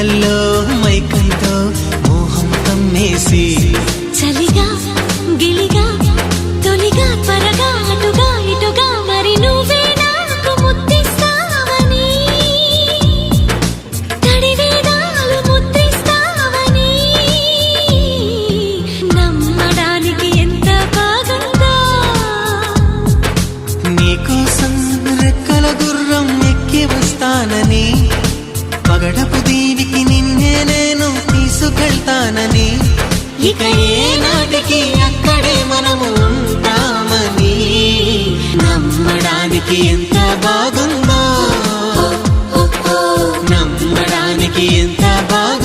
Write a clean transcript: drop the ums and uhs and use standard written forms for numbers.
కళ్ళల్లో మైకంతో మోహం కమ్మేసి చలిగా గిలిగా తొలిగా త్వరగా అటుగా ఇటుగా మరి నువ్వే నాకు ముద్దిస్తావని తడివేదాలు ముద్రిస్తావని నమ్మడానికి ఎంత బాగుందో నీకోసం రెక్కల గుర్రం ఎక్కి వస్తానని పగడపు దీనికి నిన్నే నేను తీసుకెళ్తానని ఇక ఏ నాటికి అక్కడే మనము ఉంటామని నమ్మడానికి ఎంత బాగుందో నమ్మడానికి ఎంత బాగుందో